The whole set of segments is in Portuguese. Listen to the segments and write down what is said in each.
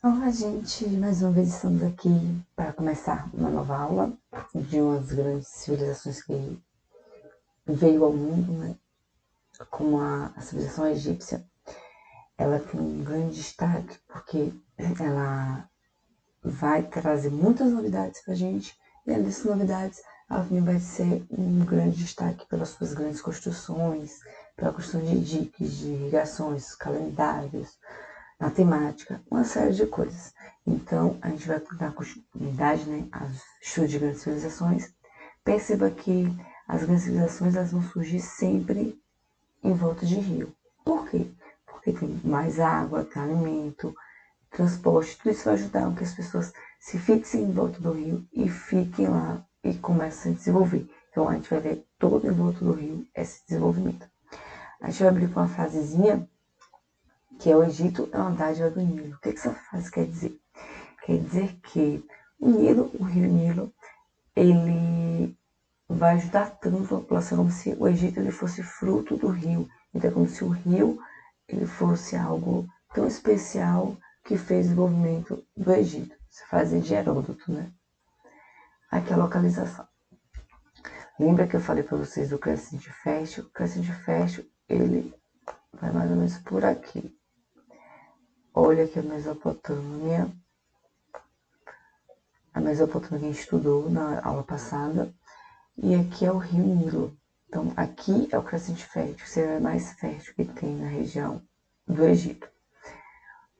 Olá, gente! Mais uma vez estamos aqui para começar uma nova aula de uma das grandes civilizações que veio ao mundo, né? Como a civilização egípcia. Ela tem um grande destaque porque ela vai trazer muitas novidades para a gente, e além dessas novidades, ela também vai ser um grande destaque pelas suas grandes construções, pela construção de diques, de irrigações, calendários, matemática, uma série de coisas. Então, a gente vai dar continuidade, né, aos estudos de grandes civilizações. Perceba que as grandes civilizações elas vão surgir sempre em volta de rio. Por quê? Porque tem mais água, tem alimento, transporte, tudo isso vai ajudar que as pessoas se fixem em volta do rio e fiquem lá e comecem a se desenvolver. Então, a gente vai ver todo em volta do rio esse desenvolvimento. A gente vai abrir com uma frasezinha que é o Egito é uma dádiva do Nilo. O que essa frase quer dizer? Quer dizer que o Nilo, o rio Nilo, ele vai ajudar tanto a população como se o Egito ele fosse fruto do rio. Então é como se o rio ele fosse algo tão especial que fez o desenvolvimento do Egito. Essa frase é de Heródoto, né? Aqui é a localização. Lembra que eu falei para vocês do crescente fértil? O crescente fértil, ele vai mais ou menos por aqui. Olha aqui a Mesopotâmia. A Mesopotâmia que a gente estudou na aula passada. E aqui é o rio Nilo. Então, aqui é o crescente fértil, que seria mais fértil que tem na região do Egito.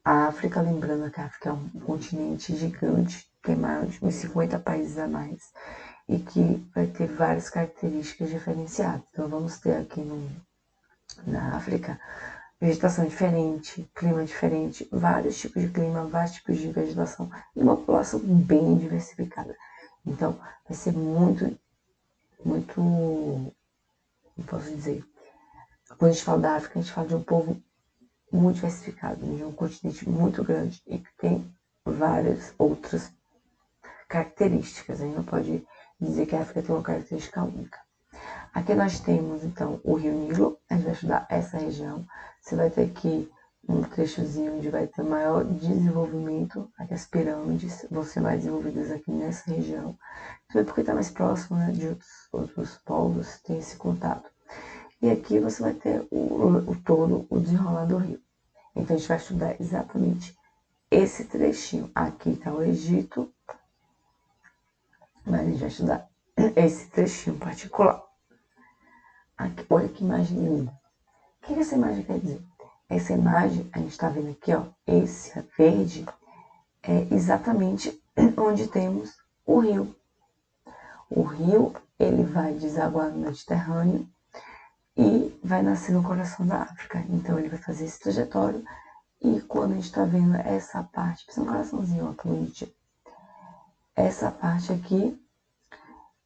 A África, lembrando que a África é um continente gigante, tem mais de uns 50 países a mais, e que vai ter várias características diferenciadas. Então, vamos ter aqui na África vegetação diferente, clima diferente, vários tipos de clima, vários tipos de vegetação e uma população bem diversificada. Então, vai ser muito, como posso dizer, quando a gente fala da África, a gente fala de um povo muito diversificado, de um continente muito grande e que tem várias outras características. A gente não pode dizer que a África tem uma característica única. Aqui nós temos, então, o rio Nilo, a gente vai estudar essa região. Você vai ter aqui um trechozinho onde vai ter maior desenvolvimento, aqui as pirâmides vão ser mais desenvolvidas aqui nessa região. Também porque está mais próximo, né, de outros povos, tem esse contato. E aqui você vai ter todo o desenrolar do rio. Então a gente vai estudar exatamente esse trechinho. Aqui está o Egito, mas a gente vai estudar esse trechinho particular. Aqui, olha que imagem linda. O que essa imagem quer dizer? Essa imagem, a gente está vendo aqui, ó, esse verde é exatamente onde temos o rio. O rio, ele vai desaguar no Mediterrâneo e vai nascer no coração da África. Então, ele vai fazer esse trajetório. E quando a gente está vendo essa parte, precisa um coraçãozinho, ó, que bonitinho. Essa parte aqui,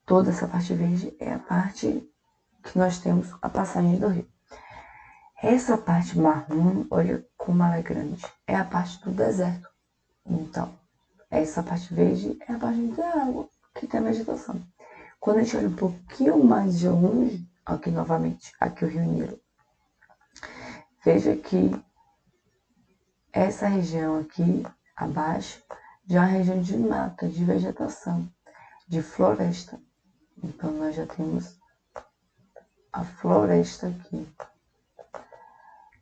toda essa parte verde, é a parte que nós temos a passagem do rio. Essa parte marrom, olha como ela é grande, é a parte do deserto. Então, essa parte verde é a parte da água, que tem a vegetação. Quando a gente olha um pouquinho mais de longe, aqui novamente, aqui o rio Nilo, veja que essa região aqui abaixo já é uma região de mata, de vegetação, de floresta. Então nós já temos a floresta aqui.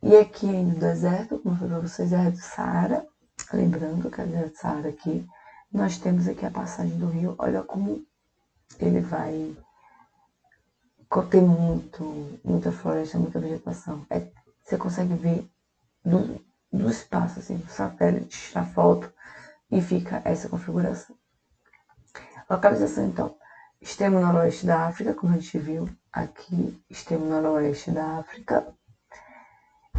E aqui no deserto, como eu falei para vocês, é do Saara. Lembrando que é do Saara aqui. Nós temos aqui a passagem do rio. Olha como ele vai ter muita floresta, muita vegetação. Você consegue ver do espaço, assim, do satélite, a foto, e fica essa configuração. Localização, então, extremo noroeste da África, como a gente viu aqui, extremo noroeste da África,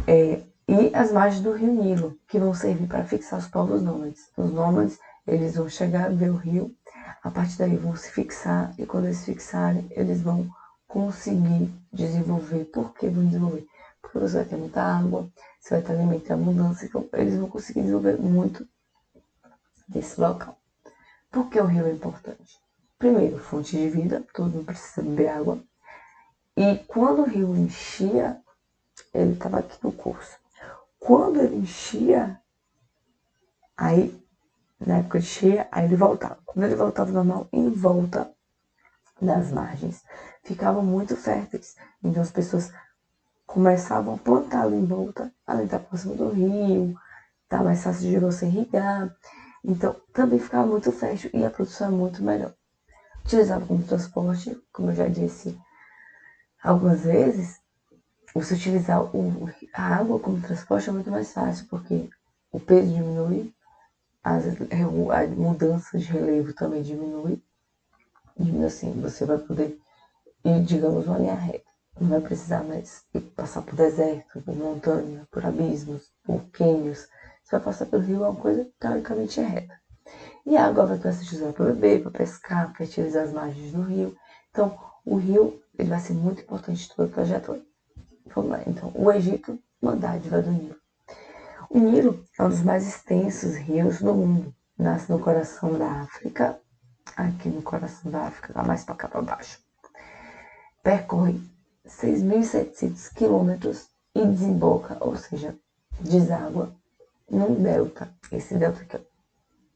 e as margens do rio Nilo, que vão servir para fixar os povos nômades. Os nômades, eles vão chegar, ver o rio, a partir daí vão se fixar, e quando eles se fixarem, eles vão conseguir desenvolver. Por que vão desenvolver? Porque você vai ter muita água, você vai ter alimento em abundância, então eles vão conseguir desenvolver muito desse local. Por que o rio é importante? Primeiro, fonte de vida, todo mundo precisa beber água. E quando o rio enchia, ele estava aqui no curso. Quando ele enchia, Aí, na época de cheia, aí ele voltava. Quando ele voltava ao normal, em volta das margens, ficavam muito férteis. Então as pessoas começavam a plantar ali em volta, ali tá próximo do rio, tá mais fácil de você irrigar. Então também ficava muito fértil e a produção é muito melhor. Utilizado como transporte, como eu já disse algumas vezes, você utilizar a água como transporte é muito mais fácil, porque o peso diminui, a mudança de relevo também diminui. Diminui assim, você vai poder ir, digamos, uma linha reta. Não vai precisar mais passar por deserto, por montanha, por abismos, por cânions. Você vai passar pelo rio, é uma coisa teoricamente reta. E a água vai ser utilizada para beber, para pescar, para fertilizar as margens do rio. Então, o rio ele vai ser muito importante em toda a trajetória. Vamos lá, então. O Egito, uma dádiva do Nilo. O Nilo é um dos mais extensos rios do mundo. Nasce no coração da África, aqui no coração da África, lá mais para cá para baixo. Percorre 6.700 quilômetros e desemboca, ou seja, deságua, num delta. Esse delta aqui,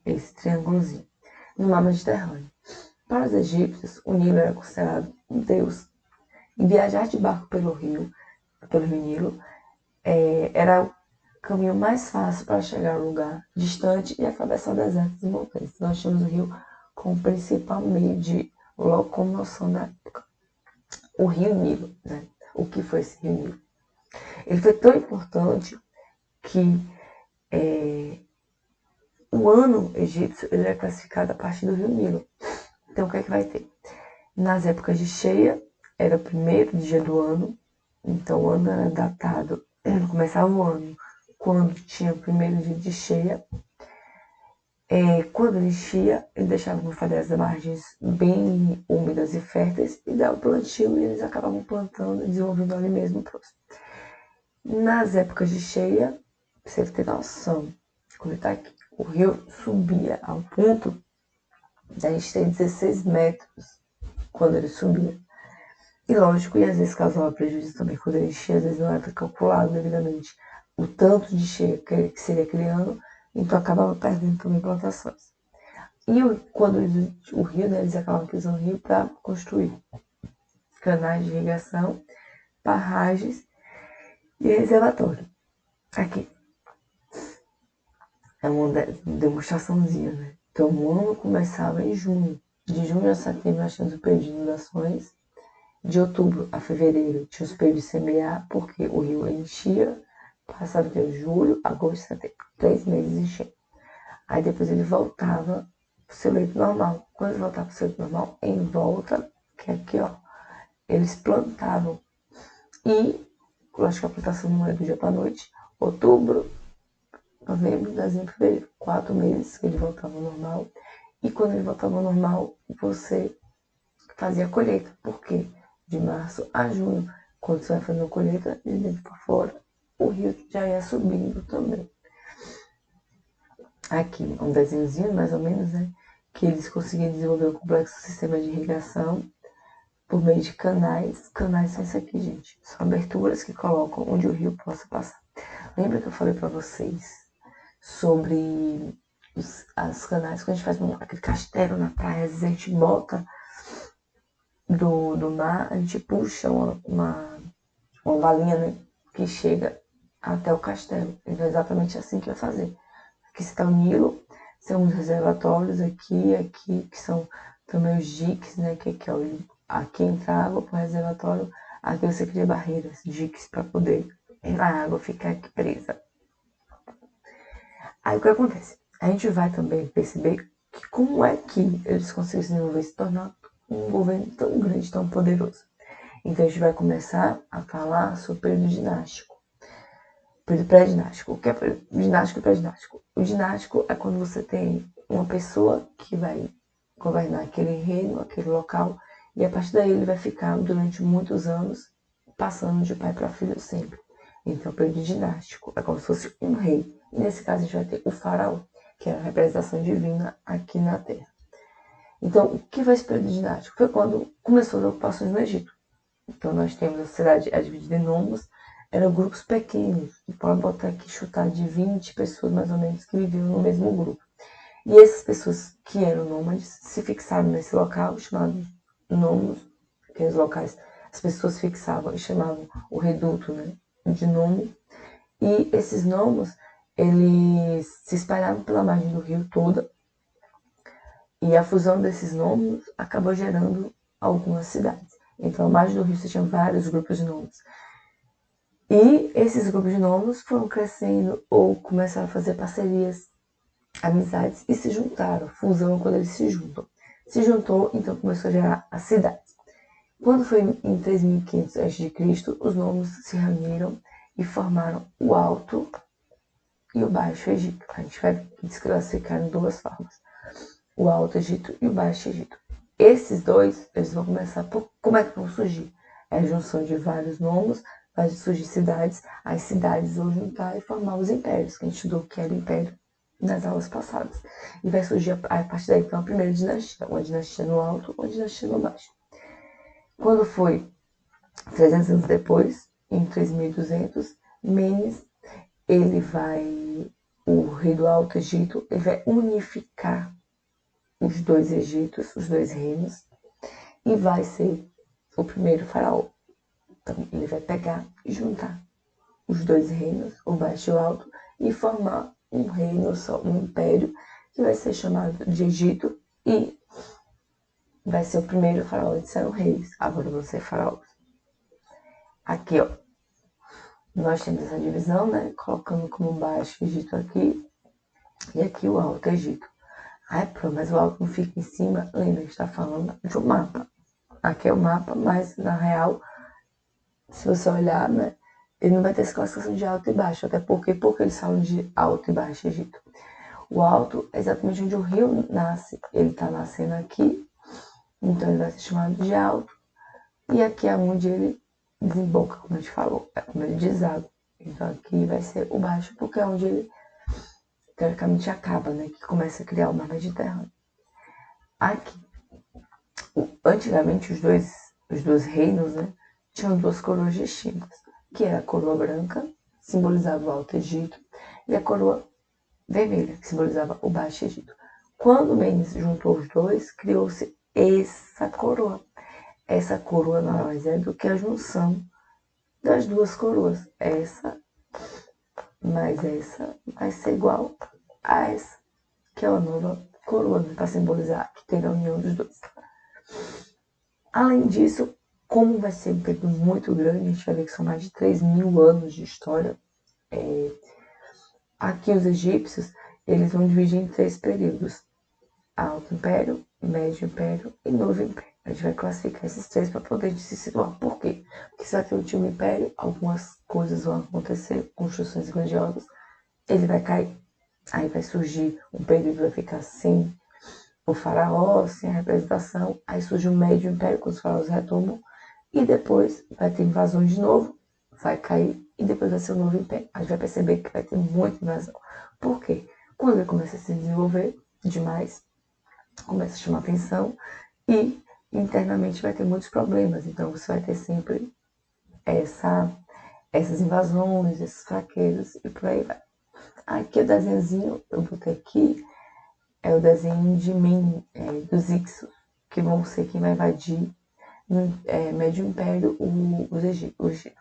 esse triângulozinho, no mar Mediterrâneo. Para os egípcios, o Nilo era considerado um deus. E viajar de barco pelo rio Nilo, era o caminho mais fácil para chegar ao lugar distante e atravessar desertos e montanhas. Nós tínhamos o rio como principal meio de locomoção da época. O rio Nilo, né? O que foi esse rio Nilo? Ele foi tão importante que o ano egípcio ele é classificado a partir do rio Nilo. Então, o que é que vai ter? Nas épocas de cheia, era o primeiro dia do ano, então o ano era datado, começava o ano quando tinha o primeiro dia de cheia. Quando ele enchia, ele deixava como falei as margens bem úmidas e férteis e dava o plantio e eles acabavam plantando e desenvolvendo ali mesmo próximo. Nas épocas de cheia, pra você ter noção, quando ele tá aqui, o rio subia ao ponto da gente ter 16 metros quando ele subia. E lógico, e às vezes causava prejuízo também quando ele enchia, às vezes não era calculado devidamente o tanto de cheia que seria aquele ano, então acabava perdendo também plantações. E quando o rio, né, eles acabavam utilizando o rio para construir canais de irrigação, barragens e reservatório. Aqui é uma demonstraçãozinha, né? Então o ano começava em junho. De junho a setembro nós tínhamos o período de inundações. De outubro a fevereiro tinha os períodos de semear, porque o rio enchia. Passava que julho, agosto, setembro. 3 meses enchendo. Aí depois ele voltava pro seu leito normal. Quando ele voltava pro seu leito normal, em volta, que é aqui, ó, eles plantavam. E, lógico que a plantação não é do dia pra noite. Outubro, novembro, dezembro, fevereiro. 4 meses que ele voltava ao normal. E quando ele voltava ao normal, você fazia a colheita. Por quê? De março a junho, quando você vai fazendo a colheita, de dentro para fora, o rio já ia subindo também. Aqui, um desenhozinho, mais ou menos, né? Que eles conseguiam desenvolver um complexo sistema de irrigação por meio de canais. Canais são isso aqui, gente. São aberturas que colocam onde o rio possa passar. Lembra que eu falei para vocês sobre as canais, quando a gente faz aquele castelo na praia, às vezes a gente bota do mar, a gente puxa uma balinha, né, que chega até o castelo. Então é exatamente assim que vai fazer. Aqui está o Nilo, são os reservatórios aqui, que são também os diques, né, que é aqui entra água para o reservatório, aqui você cria barreiras, diques, para poder a água ficar aqui presa. Aí o que acontece? A gente vai também perceber que como é que eles conseguem se desenvolver e se tornar um governo tão grande, tão poderoso. Então a gente vai começar a falar sobre o período dinástico. Período pré-dinástico. O que é dinástico e pré-dinástico? O dinástico é quando você tem uma pessoa que vai governar aquele reino, aquele local, e a partir daí ele vai ficar durante muitos anos passando de pai para filho sempre. Então o período dinástico é como se fosse um rei. E nesse caso a gente vai ter o faraó, que é a representação divina aqui na Terra. Então, o que foi esse período dinástico? Foi quando começou as ocupações no Egito. Então, nós temos a sociedade dividida em nomos, eram grupos pequenos, pode botar aqui, chutar de 20 pessoas mais ou menos que viviam no mesmo grupo. E essas pessoas que eram nômades se fixaram nesse local chamado nomos, que é os locais, as pessoas fixavam e chamavam o reduto, né, de nomo. E esses nomos, eles se espalhavam pela margem do rio toda, e a fusão desses nomos acabou gerando algumas cidades. Então, a margem do rio você tinha vários grupos de nomos. E esses grupos de nomos foram crescendo ou começaram a fazer parcerias, amizades e se juntaram. Fusão é quando eles se juntam. Se juntou, então começou a gerar as cidades. Quando foi em 3500 a.C., os nomos se reuniram e formaram o Alto e o Baixo Egito. A gente vai desclassificar em duas formas: o Alto Egito e o Baixo Egito. Esses dois, eles vão começar por como é que vão surgir? É a junção de vários nomos, vai surgir cidades, as cidades vão juntar e formar os impérios, que a gente estudou que era o império nas aulas passadas. E vai surgir a partir daí então a primeira dinastia, uma dinastia no alto, uma dinastia no baixo. Quando foi 300 anos depois, em 3200, Menes, o rei do Alto Egito, ele vai unificar os dois Egitos, os dois reinos, e vai ser o primeiro faraó. Então, ele vai pegar e juntar os dois reinos, o baixo e o alto, e formar um reino só, um império, que vai ser chamado de Egito, e vai ser o primeiro faraó. Eles eram reis, agora vão ser faraós. Aqui, ó, nós temos essa divisão, né? Colocando como baixo Egito aqui, e aqui o alto Egito. Ai, pô, mas o alto não fica em cima. Lembra, a gente está falando de um mapa. Aqui é o mapa, mas na real, se você olhar, né, ele não vai ter essa classificação de alto e baixo. Até porque eles falam de alto e baixo Egito. O alto é exatamente onde o rio nasce. Ele está nascendo aqui, então ele vai ser chamado de alto. E aqui é onde ele desemboca, como a gente falou, é como ele deságua. Então aqui vai ser o baixo, porque é onde ele teoricamente acaba, né? Que começa a criar o mar Mediterrâneo. Aqui, antigamente os dois reinos, né, tinham duas coroas distintas, que era a coroa branca, que simbolizava o Alto Egito, e a coroa vermelha, que simbolizava o Baixo Egito. Quando Menes juntou os dois, criou-se essa coroa. Essa coroa nada mais é do que a junção das duas coroas. Essa mais essa vai ser igual a essa, que é uma nova coroa, né, para simbolizar que tem a união dos dois. Além disso, como vai ser um período muito grande, a gente vai ver que são mais de 3.000 anos de história. Aqui os egípcios, eles vão dividir em 3 períodos: Alto Império, Médio Império e Novo Império. A gente vai classificar esses 3 para poder se situar. Por quê? Porque se vai ter o Último Império, algumas coisas vão acontecer, construções grandiosas, ele vai cair. Aí vai surgir um período que vai ficar sem o faraó, sem a representação. Aí surge o Médio Império, quando os faraós retomam. E depois vai ter invasões de novo, vai cair. E depois vai ser o Novo Império. A gente vai perceber que vai ter muita invasão. Por quê? Quando ele começa a se desenvolver demais, começa a chamar atenção e internamente vai ter muitos problemas. Então você vai ter sempre essas invasões, esses fraquezas e por aí vai. Aqui o desenhozinho, eu botei aqui, é o desenho de dos Ixos, que vão ser quem vai invadir no Médio Império os egípcios,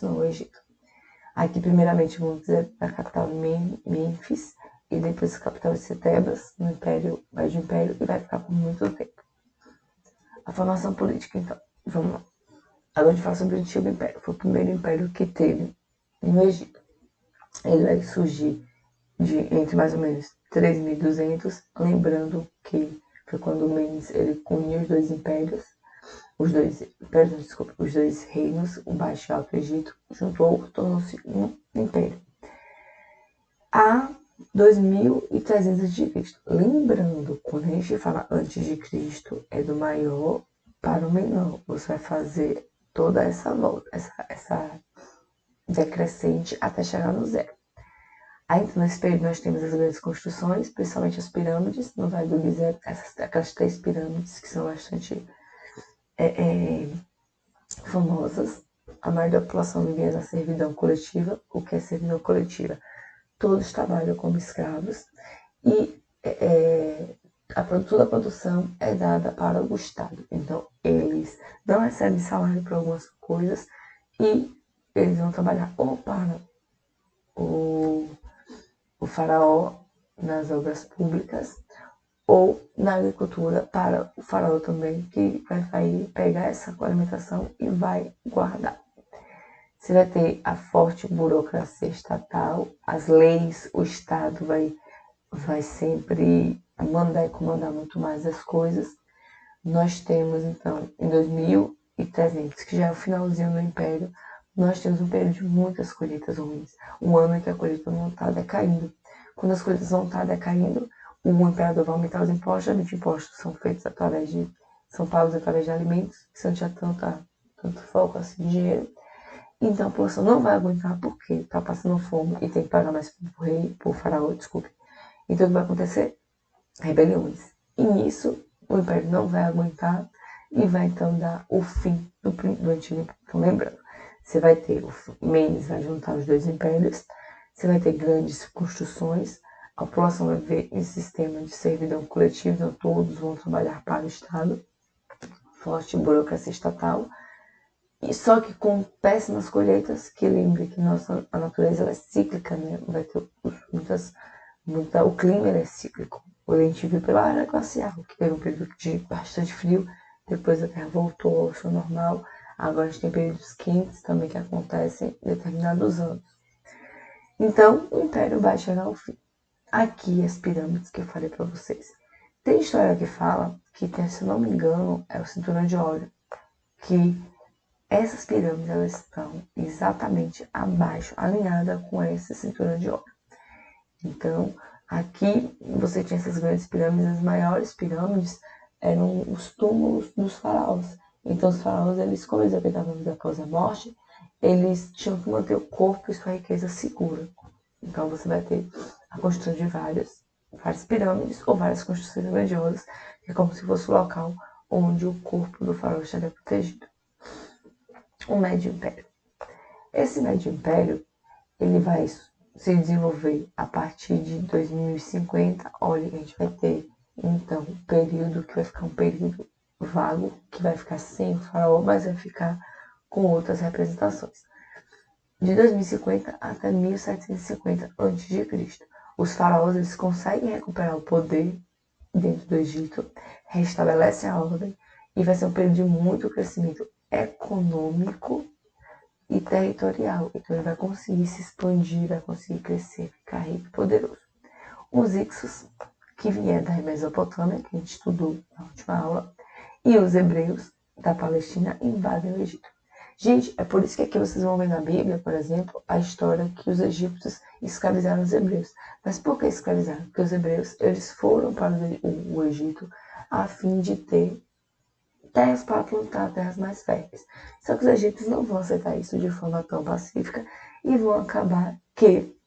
não o Egito. Aqui, primeiramente, vamos dizer a capital Mênfis, e depois a capital de Tebas, no Médio Império, e vai ficar por muito tempo. A formação política, então, vamos lá. Agora a gente fala sobre o Antigo Império. Foi o primeiro império que teve no Egito. Ele vai surgir entre mais ou menos 3.200, lembrando que foi quando Menes ele uniu os dois impérios, os dois reinos, o Baixo e o Alto Egito, juntou, tornou-se um império. A 2.300 a.C. Lembrando, quando a gente fala antes de Cristo, é do maior para o menor. Você vai fazer toda essa volta, essa decrescente até chegar no zero. Aí, então, nesse período, nós temos as grandes construções, principalmente as pirâmides, no Vale do Gizé, aquelas 3 pirâmides que são bastante famosas. a maioria da população vivia na servidão coletiva. O que é servidão coletiva? Todos trabalham como escravos e toda a produção é dada para o Estado. Então, eles não recebem salário por algumas coisas e eles vão trabalhar ou para o faraó nas obras públicas ou na agricultura para o faraó também, que vai pegar essa alimentação e vai guardar. Você vai ter a forte burocracia estatal, as leis, o Estado vai sempre mandar e comandar muito mais as coisas. Nós temos, então, em 2300, que já é o finalzinho do Império, nós temos um período de muitas colheitas ruins. Um ano em que a colheita não está decaindo. Quando as colheitas não estão decaindo, o imperador vai aumentar os impostos. Geralmente impostos são feitos são pagos através de alimentos, que você não tinha tanto foco assim de dinheiro. Então a população não vai aguentar porque está passando fome e tem que pagar mais pro rei, pro faraó, desculpe. Então o que vai acontecer? Rebeliões. E nisso o império não vai aguentar e vai então dar o fim do antigo império. Então lembrando, você vai ter o Menes vai juntar os dois impérios, você vai ter grandes construções, a população vai ver em sistema de servidão coletiva, então todos vão trabalhar para o Estado, forte burocracia estatal, e só que com péssimas colheitas, que lembre que a natureza ela é cíclica, né? Vai ter o clima ele é cíclico. A gente viu pela era glacial, que teve um período de bastante frio, depois a Terra voltou ao seu normal. Agora a gente tem períodos quentes também que acontecem em determinados anos. Então, o Império vai chegar ao fim. Aqui as pirâmides que eu falei para vocês. Tem história que fala que, se eu não me engano, é o Cinturão de Óleo, que essas pirâmides elas estão exatamente abaixo, alinhada com esse cinturão de óleo. Então, aqui você tinha essas grandes pirâmides, as maiores pirâmides eram os túmulos dos faraós. Então, os faraós, como eles acreditavam na vida após a morte, eles tinham que manter o corpo e sua riqueza segura. Então, você vai ter a construção de várias pirâmides ou várias construções grandiosas, que é como se fosse o local onde o corpo do faraó estaria protegido. O Médio Império. Esse Médio Império, ele vai se desenvolver a partir de 2050. Olha, a gente vai ter, então, um período que vai ficar um período vago, que vai ficar sem o faraó, mas vai ficar com outras representações. De 2050 até 1750 a.C., os faraós eles conseguem recuperar o poder dentro do Egito, restabelecem a ordem, e vai ser um período de muito crescimento econômico e territorial. Então ele vai conseguir se expandir, vai conseguir crescer, ficar rico e poderoso. Os Ixos, que vieram da Mesopotâmia, que a gente estudou na última aula, e os hebreus da Palestina invadem o Egito. Gente, é por isso que aqui vocês vão ver na Bíblia, por exemplo, a história que os egípcios escravizaram os hebreus. Mas por que escravizaram? Porque os hebreus eles foram para o Egito a fim de ter terras para plantar, terras mais férteis. Só que os egípcios não vão aceitar isso de forma tão pacífica e vão acabar que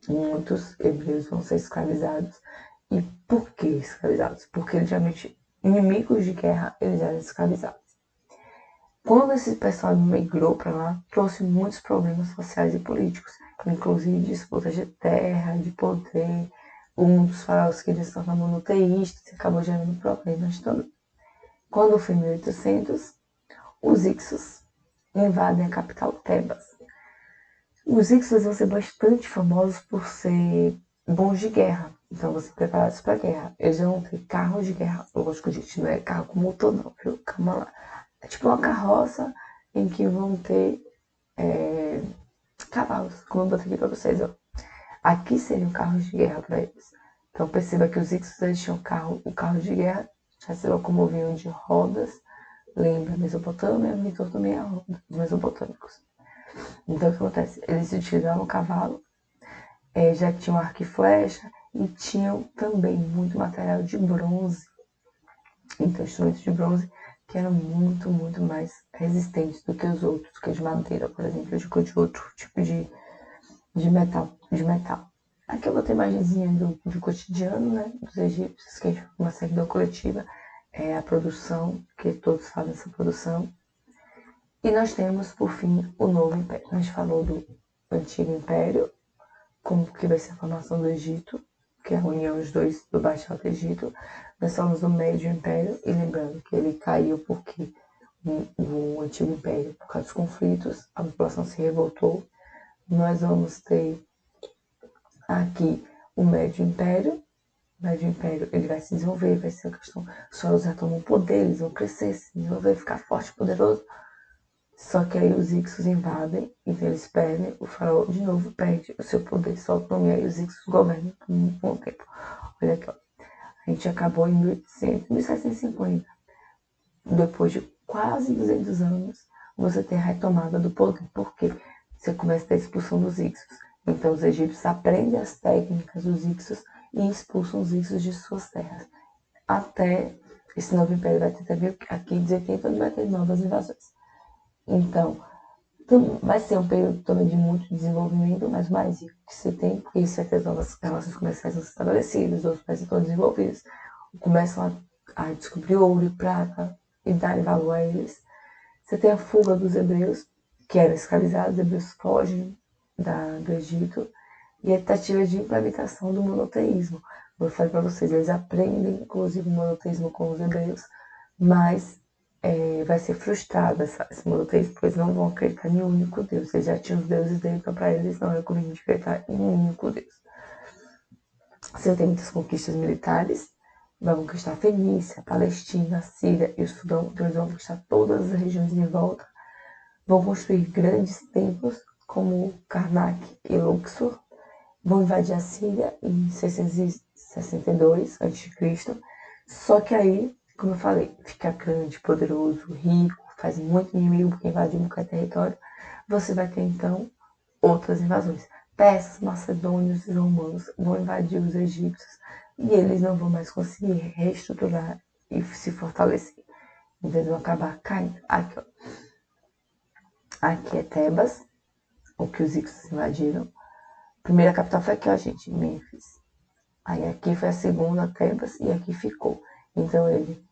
muitos hebreus vão ser escravizados. E por que escravizados? Porque geralmente inimigos de guerra eles eram escravizados. Quando esse pessoal migrou para lá, trouxe muitos problemas sociais e políticos, inclusive disputas de terra, de poder. Um dos faraós queria se tornar monoteísta e acabou gerando problemas também. Quando foi em 1800, os Ixos invadem a capital Tebas. Os Ixos vão ser bastante famosos por ser bons de guerra, então vão ser preparados para a guerra. Eles vão ter carros de guerra, lógico, gente, não é carro com motor não, viu? Calma lá. É tipo uma carroça em que vão ter cavalos, como eu botei aqui para vocês, ó. Aqui seriam carros de guerra para eles. Então perceba que os Ixos eles tinham o carro de guerra, já se locomoviam de rodas, lembra a Mesopotâmia, Vitor também é a roda, os mesopotâmicos. Então o que acontece? Eles utilizavam o cavalo, já tinham arco e flecha e tinham também muito material de bronze. Então instrumentos de bronze que eram muito, muito mais resistentes do que os outros, que de madeira, por exemplo, de outro tipo de metal. Aqui eu botei imagenzinha do cotidiano, né, dos egípcios, que é uma servidão coletiva, a produção, que todos fazem essa produção. E nós temos, por fim, o novo império. A gente falou do antigo império, como que vai ser a formação do Egito, que é a união dos dois, do Baixo e Alto Egito. Nós falamos do Médio Império, e lembrando que ele caiu porque o Antigo Império, por causa dos conflitos, a população se revoltou. Nós vamos ter aqui o Médio Império. O Médio Império ele vai se desenvolver, vai ser a questão, os faraós já tomam poder, eles vão crescer, se desenvolver, ficar forte, poderoso. Só que aí os Ixos invadem, então eles perdem, o faraó de novo perde o seu poder, sua autonomia, e os Ixos governam por um bom tempo. Olha aqui, ó. A gente acabou em 1800, 1750. Depois de quase 200 anos, você tem a retomada do poder. Por quê? Você começa a ter a expulsão dos Ixos. Então os egípcios aprendem as técnicas dos Ixos e expulsam os Ixos de suas terras. Até esse novo império vai ter também aqui em 80, onde vai ter novas invasões. Então, vai ser um período também de muito desenvolvimento, mas mais rico que se tem, porque você tem as novas relações comerciais estabelecidas, os países estão desenvolvidos, começam a descobrir ouro e prata e darem valor a eles. Você tem a fuga dos hebreus, que eram escravizados, os hebreus fogem do Egito, e a tentativa de implementação do monoteísmo. Eu falei para vocês, eles aprendem, inclusive, o monoteísmo com os hebreus, mas vai ser frustrado esse monoteísmo, porque eles não vão acreditar em um único Deus. Eles já tinham os deuses dele, então para eles não é conveniente acreditar em um único Deus. Você tem muitas conquistas militares, vai conquistar a Fenícia, a Palestina, a Síria e o Sudão, então eles vão conquistar todas as regiões em volta. Vão construir grandes templos, como Karnak e Luxor. Vão invadir a Síria em 662 a.C. Só que aí, como eu falei, fica grande, poderoso, rico, faz muito inimigo porque invadiu qualquer território. Você vai ter então outras invasões. Persas, macedônios e romanos vão invadir os egípcios e eles não vão mais conseguir reestruturar e se fortalecer. Então eles vão acabar caindo. Aqui, ó. Aqui é Tebas, o que os Ixos invadiram. A primeira capital foi aqui, ó, gente, Mênfis. Aí aqui foi a segunda, Tebas, e aqui ficou. Então ele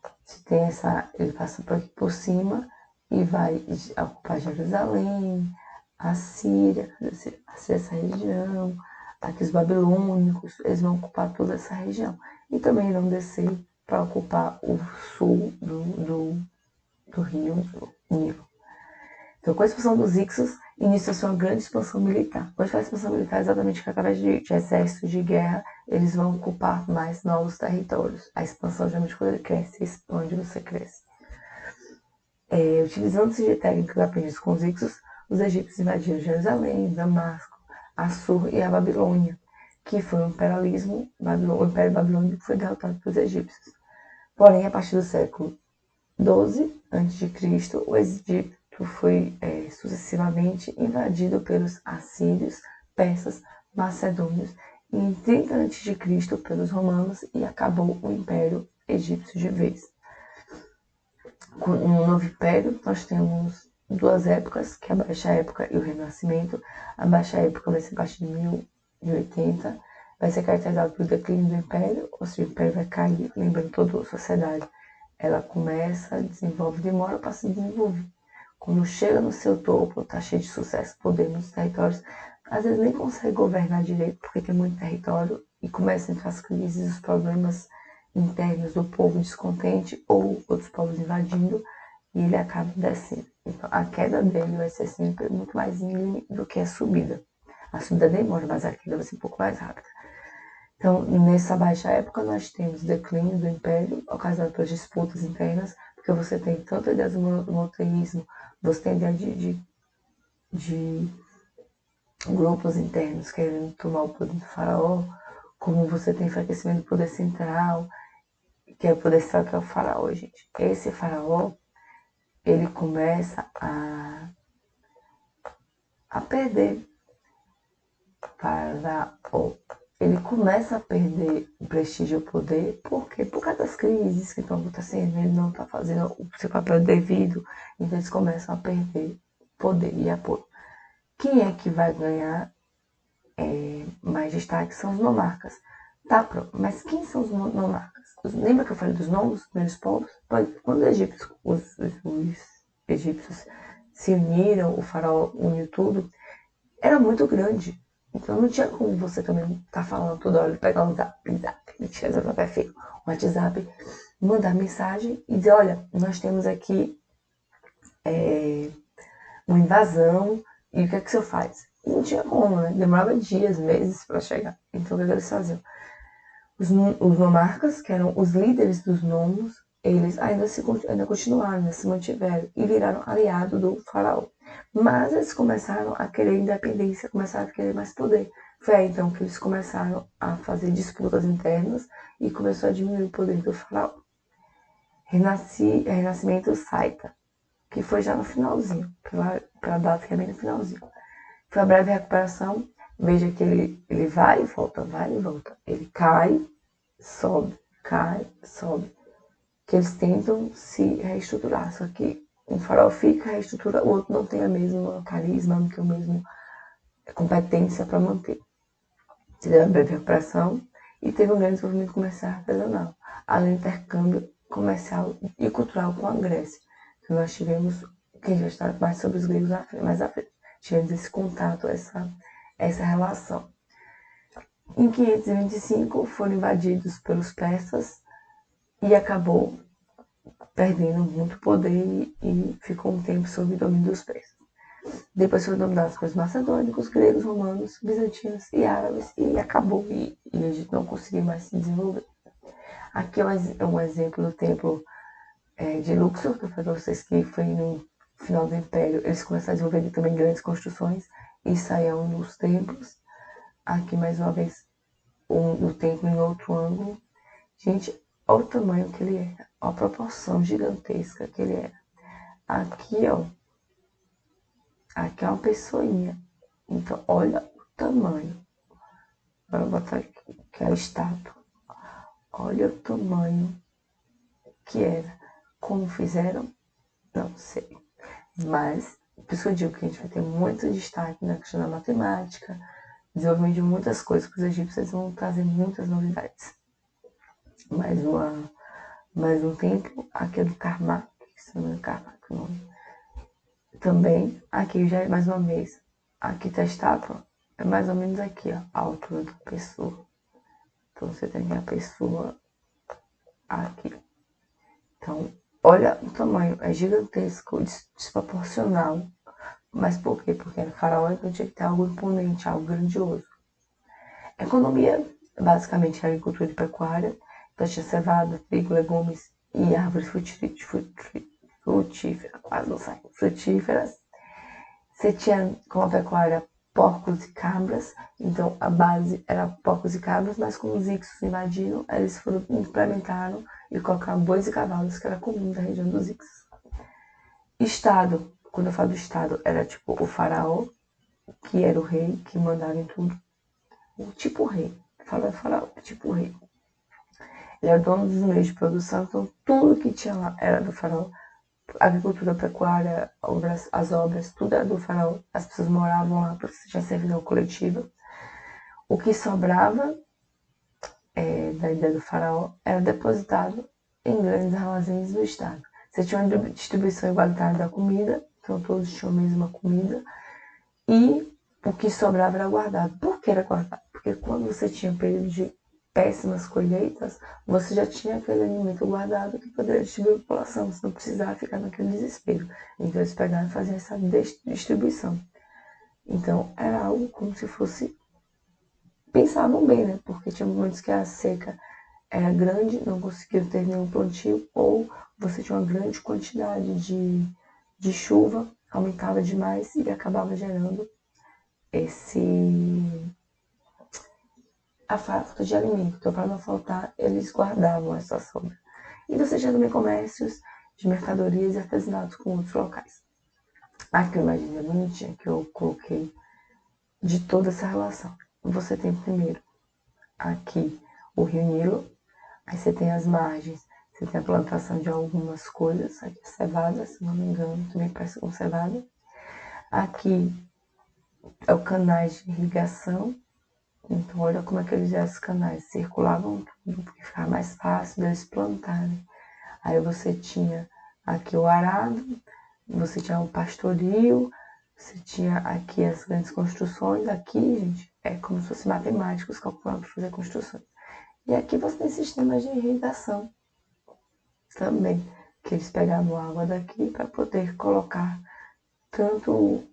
passa por aqui por cima e vai ocupar Jerusalém, a Síria, essa região. Aqui os babilônicos, eles vão ocupar toda essa região. E também vão descer para ocupar o sul do rio Nilo. Então, com a expulsão dos Ixos, inicia-se uma grande expansão militar. Quando fala expansão militar, exatamente que através de exércitos de guerra, eles vão ocupar mais novos territórios. A expansão, geralmente, quando ele cresce, expande, você cresce. Utilizando-se de técnicas aprendidas com os Ixos, os egípcios invadiram Jerusalém, Damasco, Assur e a Babilônia, que foi o imperialismo, o Império Babilônico que foi derrotado pelos egípcios. Porém, a partir do século XII a.C., o Egito foi sucessivamente invadido pelos assírios, persas, macedônios e em 30 a.C. pelos romanos e acabou o Império Egípcio de vez. No Novo Império, nós temos duas épocas, que é a Baixa Época e o Renascimento. A Baixa Época vai ser a partir de 1080, vai ser caracterizada pelo declínio do Império, ou seja, o Império vai cair, lembrando toda a sociedade. Ela começa, desenvolve, demora para se desenvolver. Quando chega no seu topo, está cheio de sucesso, poder nos territórios, às vezes nem consegue governar direito, porque tem muito território, e começam a entrar as crises, os problemas internos do povo descontente, ou outros povos invadindo, e ele acaba descendo. Então, a queda dele vai ser sempre muito mais íngreme do que a subida. A subida demora, mas a queda vai ser um pouco mais rápida. Então, nessa baixa época, nós temos declínio do império, ocasionado pelas disputas internas, porque você tem tanto a ideia do monoteísmo, você tem a ideia de grupos internos querendo tomar o poder do faraó, como você tem enfraquecimento do poder central, que é o poder central que é o faraó, gente. Esse faraó, ele começa a perder ele começa a perder o prestígio e o poder, por quê? Por causa das crises que estão acontecendo, ele não está fazendo o seu papel devido, então eles começam a perder poder e apoio. Quem é que vai ganhar mais destaque são os nomarcas. Tá, pronto, mas quem são os nomarcas? Lembra que eu falei dos nomes, dos primeiros povos? Quando os egípcios se uniram, o faraó uniu tudo, era muito grande. Então não tinha como você também estar falando toda hora, pegar um zap, mentira, zap é feio, um WhatsApp, mandar mensagem e dizer, olha, nós temos aqui uma invasão, e o que é que o senhor faz? E não tinha como, né? Demorava dias, meses para chegar. Então o que eles faziam? Os nomarcas, que eram os líderes dos nomos, eles ainda continuaram, ainda se mantiveram e viraram aliado do faraó. Mas eles começaram a querer independência, começaram a querer mais poder. Foi aí então que eles começaram a fazer disputas internas e começou a diminuir o poder do faraó. Renascimento saita, que foi já no finalzinho, pela data que é bem no finalzinho. Foi a breve recuperação, veja que ele vai e volta, vai e volta. Ele cai, sobe, que eles tentam se reestruturar, só que um faraó fica, reestrutura, o outro não tem a mesma carisma, não tem a mesma competência para manter. Teve a breve recuperação e teve um grande desenvolvimento comercial e artesanal, além do intercâmbio comercial e cultural com a Grécia. Então nós tivemos, que a gente vai estar mais sobre os gregos mais à frente, tivemos esse contato, essa relação. Em 525 foram invadidos pelos persas e acabou perdendo muito poder e ficou um tempo sob o domínio dos persas. Depois foram dominados pelos macedônicos, gregos, romanos, bizantinos e árabes e acabou e a gente não conseguiu mais se desenvolver. Aqui é um exemplo do templo de Luxor, que eu falei para vocês que foi no final do Império. Eles começaram a desenvolver também grandes construções e isso aí é um dos templos. Aqui mais uma vez o templo em outro ângulo. Gente, olha o tamanho que ele era, olha a proporção gigantesca que ele era. Aqui, ó, aqui é uma pessoinha. Então, olha o tamanho. Vou botar aqui, que é a estátua. Olha o tamanho que era. Como fizeram? Não sei. Mas, por isso eu digo que a gente vai ter muito destaque na questão da matemática, desenvolvimento de muitas coisas, que os egípcios vão trazer muitas novidades. Mais um templo, aqui é do Karnak, se não me engano, Karnak o nome. Também, aqui já é mais uma vez, aqui tá a estátua, é mais ou menos aqui, ó, a altura da pessoa. Então você tem a pessoa aqui. Então, olha o tamanho, é gigantesco, desproporcional. Mas por quê? Porque era faraó, então tinha que ter algo imponente, algo grandioso. Economia, basicamente agricultura e pecuária. Então tinha cevada, trigo, legumes e árvores frutíferas, quase não sai, frutíferas. Você tinha como pecuária porcos e cabras, então a base era porcos e cabras, mas como os Ixos invadiram, eles implementaram e colocaram bois e cavalos, que era comum da região dos Ixos. Estado, quando eu falo do Estado, era tipo o faraó, que era o rei, que mandava em tudo. O tipo rei, fala faraó, tipo rei. Ele era o dono dos meios de produção, então tudo que tinha lá era do faraó. Agricultura, pecuária, as obras, tudo era do faraó. As pessoas moravam lá porque tinha servidão coletiva. O que sobrava da ideia do faraó era depositado em grandes armazéns do Estado. Você tinha uma distribuição igualitária da comida, então todos tinham a mesma comida, e o que sobrava era guardado. Por que era guardado? Porque quando você tinha período de péssimas colheitas, você já tinha aquele alimento guardado que poderia distribuir a população, você não precisava ficar naquele desespero. Então eles pegaram e faziam essa distribuição. Então era algo como se fosse... Pensavam bem, né? Porque tinha momentos que a seca era grande, não conseguiam ter nenhum plantio, ou você tinha uma grande quantidade de chuva, aumentava demais e acabava gerando a falta de alimento. Então, para não faltar, eles guardavam essa sobra. E você tinha também comércios de mercadorias e artesanatos com outros locais. Aqui eu imaginei bonitinha que eu coloquei de toda essa relação. Você tem primeiro aqui o Rio Nilo, aí você tem as margens, você tem a plantação de algumas coisas, aqui é cevada, se não me engano, também parece com cevada. Aqui é o canais de irrigação, então olha como é que eles esses canais circulavam tudo, porque ficava mais fácil deles plantarem. Aí você tinha aqui o arado, você tinha o pastoril, você tinha aqui as grandes construções. Aqui, gente, é como se fosse matemáticos calculando para fazer construções. E aqui você tem sistemas de irrigação também, que eles pegavam água daqui para poder colocar tanto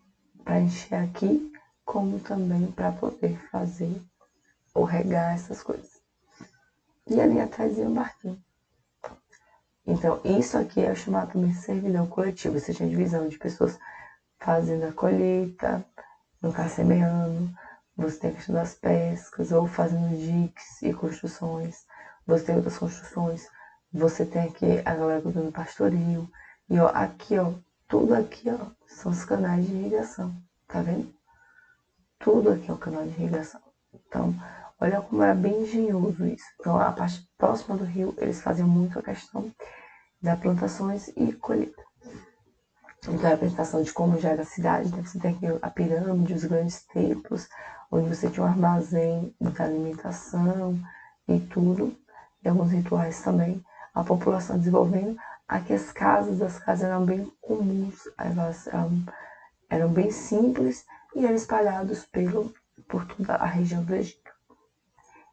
para encher aqui, como também para poder fazer ou regar essas coisas. E ali atrás ia um barquinho. Então, isso aqui é chamado também de servidão coletivo. Você tinha divisão de pessoas fazendo a colheita, no caso semeando, você tem a questão das pescas, ou fazendo diques e construções, você tem outras construções, você tem aqui a galera cuidando do pastoril, e ó, aqui ó, tudo aqui ó, são os canais de irrigação, tá vendo? Tudo aqui é o canal de irrigação. Então, olha como era bem engenhoso isso. Então, a parte próxima do rio, eles faziam muito a questão das plantações e colheita. Então, a apresentação de como já era a cidade, né? Você tem aqui a pirâmide, os grandes templos, onde você tinha um armazém de alimentação e tudo, e alguns rituais também. A população desenvolvendo. Aqui as casas eram bem comuns, elas eram bem simples e eram espalhados por toda a região do Egito.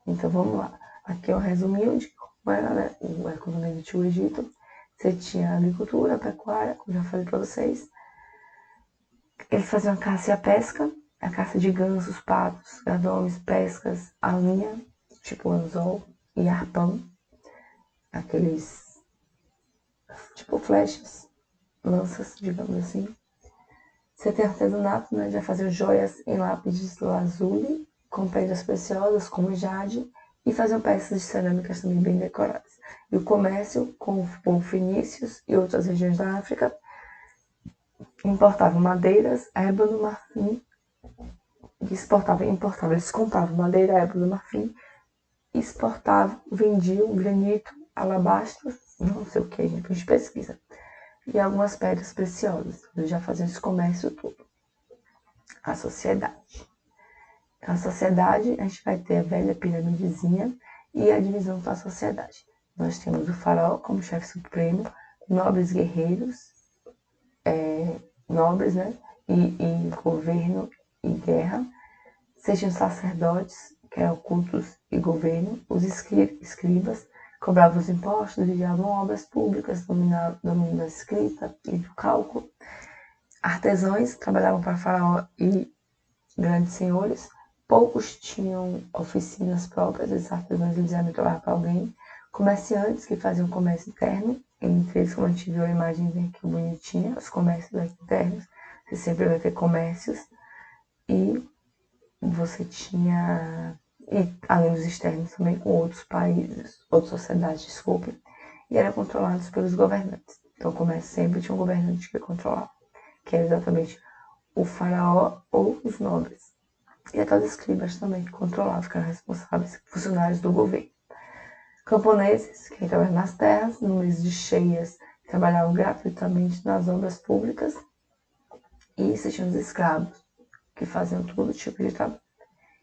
Então vamos lá. Aqui é um resuminho de como era, né, a economia do Antigo Egito. Você tinha a agricultura, a pecuária, como já falei para vocês. Eles faziam a caça e a pesca, a caça de gansos, patos, gardões, pescas, a linha, tipo anzol e arpão. Aqueles, tipo flechas, lanças, digamos assim. Você tem artesanato, né? Já fazia joias em lápis de lazuli, com pedras preciosas, como jade, e faziam peças de cerâmicas também bem decoradas. E o comércio com fenícios e outras regiões da África importavam madeiras, ébano, marfim, importavam, eles compravam madeira, ébano, marfim, exportavam, vendiam granito, alabastro, não sei o que, a gente pesquisa, e algumas pedras preciosas. Eles já faziam esse comércio todo. A sociedade. Na sociedade, a gente vai ter a velha piramidezinha e a divisão da sociedade. Nós temos o faraó como chefe supremo, nobres guerreiros, nobres, né? E governo e guerra. Você tinha os sacerdotes, que eram cultos e governo. Os escribas cobravam os impostos, vigiavam obras públicas, dominando a escrita e do cálculo. Artesãos trabalhavam para faraó e grandes senhores. Poucos tinham oficinas próprias, esses artesãos eles iam trabalhar para alguém. Comerciantes que faziam comércio interno, entre eles, como a gente viu a imagem aqui bonitinha, os comércios aqui internos, você sempre vai ter comércios. E você tinha, e além dos externos também, com outros países, outras sociedades, desculpe, e eram controlados pelos governantes. Então o comércio sempre tinha um governante que controlava, que era exatamente o faraó ou os nobres. E até os escribas também, que controlavam, que eram responsáveis, funcionários do governo. Camponeses, que trabalhavam nas terras, no mês de cheias, trabalhavam gratuitamente nas obras públicas. E você tinha os escravos, que faziam todo tipo de trabalho.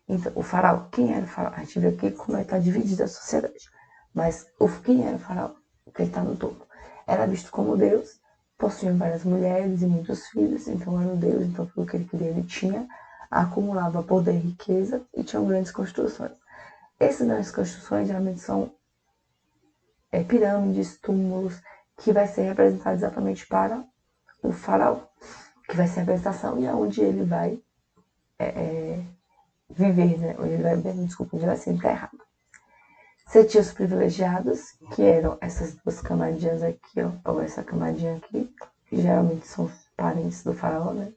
Então, o faraó, quem era o faraó? A gente vê aqui como está dividida a sociedade. Mas quem era o faraó? Que ele está no topo. Era visto como Deus, possuía várias mulheres e muitos filhos, então era um Deus, então tudo que ele queria ele tinha, acumulava poder e riqueza e tinham grandes construções. Essas grandes construções geralmente são pirâmides, túmulos, que vai ser representado exatamente para o faraó, que vai ser a representação e aonde ele vai viver, né? Onde ele vai ser enterrado. Você tinha os privilegiados, que eram essas duas camadinhas aqui, ó, ou essa camadinha aqui, que geralmente são os parentes do faraó, né?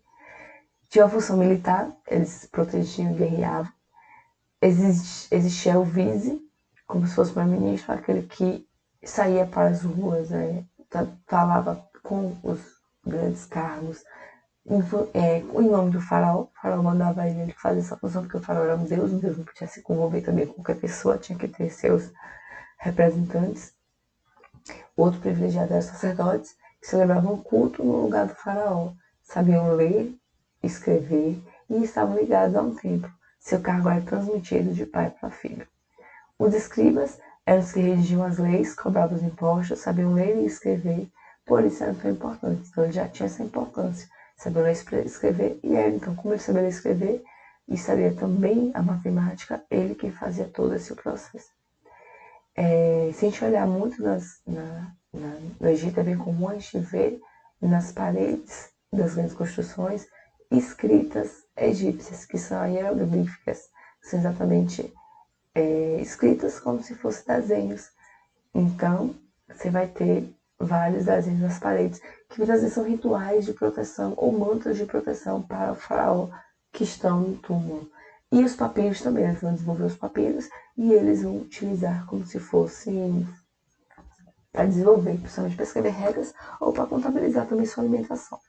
Tinha a função militar, eles protegiam e guerreavam. Existia o vice, como se fosse o primeiro-ministro, aquele que saía para as ruas, falava com os grandes cargos, em nome do faraó. O faraó mandava ele fazer essa função, porque o faraó era um deus não podia se convolver também com qualquer pessoa, tinha que ter seus representantes. O outro privilegiado era os sacerdotes, que celebravam culto no lugar do faraó, sabiam ler, escrever e estavam ligados a um templo. Seu cargo era transmitido de pai para filho. Os escribas eram os que redigiam as leis, cobravam os impostos, sabiam ler e escrever, por isso eram tão importantes. Então ele já tinha essa importância, sabia ler e escrever, e era, então, como ele sabia ler e escrever, e sabia também a matemática, ele que fazia todo esse processo. Se a gente olhar muito no Egito, é bem comum a gente ver nas paredes das grandes construções escritas egípcias, que são hieroglíficas, são exatamente escritas como se fossem desenhos. Então, você vai ter vários desenhos nas paredes, que muitas vezes são rituais de proteção ou mantras de proteção para o faraó que estão no túmulo. E os papiros também, eles vão desenvolver os papiros e eles vão utilizar como se fossem para desenvolver, principalmente para escrever regras ou para contabilizar também sua alimentação.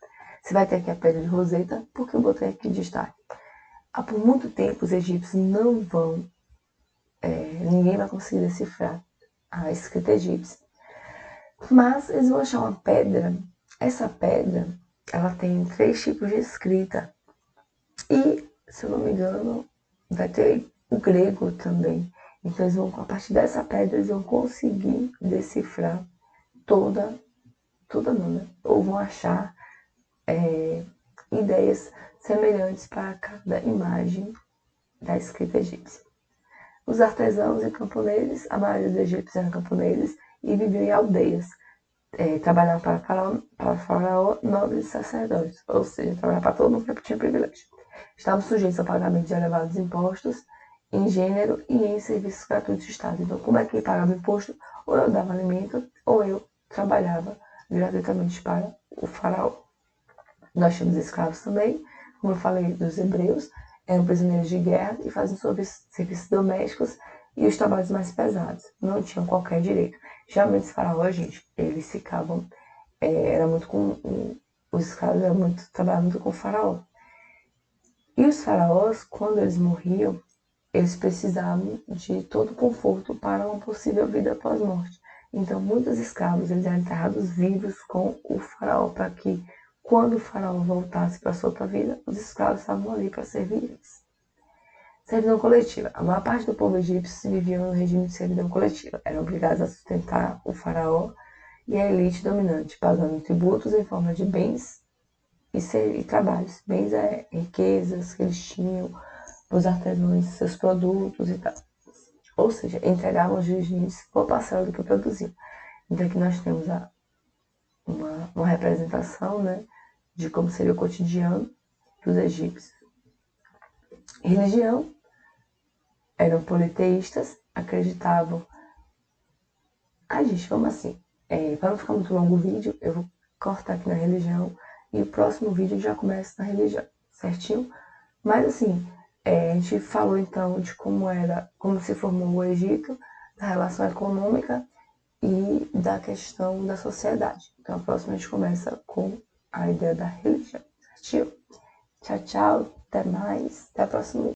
Você vai ter aqui a pedra de Roseta, porque eu botei aqui de destaque. Por muito tempo os egípcios não vão, ninguém vai conseguir decifrar a escrita egípcia. Mas eles vão achar uma pedra. Essa pedra, ela tem 3 tipos de escrita. E, se eu não me engano, vai ter o grego também. Então, eles vão, a partir dessa pedra, eles vão conseguir decifrar toda não, né? Ou vão achar ideias semelhantes para cada imagem da escrita egípcia. Os artesãos e camponeses, a maioria dos egípcios eram camponeses e viviam em aldeias. Trabalhavam para o faraó, nobres e sacerdotes, ou seja, trabalhavam para todo mundo que tinha privilégio. Estavam sujeitos ao pagamento de elevados impostos em gênero e em serviços gratuitos do Estado. Então, como é que pagava imposto? Ou eu dava alimento, ou eu trabalhava gratuitamente para o faraó. Nós tínhamos escravos também, como eu falei, dos hebreus, eram prisioneiros de guerra e faziam serviços domésticos e os trabalhos mais pesados. Não tinham qualquer direito. Geralmente os faraós, gente, eles ficavam, era muito com, os escravos trabalhavam muito com o faraó. E os faraós, quando eles morriam, eles precisavam de todo o conforto para uma possível vida após morte. Então, muitos escravos eles eram enterrados vivos com o faraó, para que, quando o faraó voltasse para a sua outra vida, os escravos estavam ali para servir eles. Servidão coletiva. A maior parte do povo egípcio vivia no regime de servidão coletiva. Eram obrigados a sustentar o faraó e a elite dominante, pagando tributos em forma de bens e trabalhos. Bens riquezas que eles tinham, os artesãos, seus produtos e tal. Ou seja, entregavam aos dirigentes boa parcela do que produziam. Então aqui nós temos uma representação, né, de como seria o cotidiano dos egípcios. Religião. Eram politeístas, acreditavam... gente, vamos assim. Para não ficar muito longo o vídeo, eu vou cortar aqui na religião e o próximo vídeo já começa na religião, certinho? Mas assim, a gente falou então de como se formou o Egito, da relação econômica e da questão da sociedade. Então a próxima a gente começa com a ideia da religião, certinho? Tchau, tchau, até mais, até a próxima.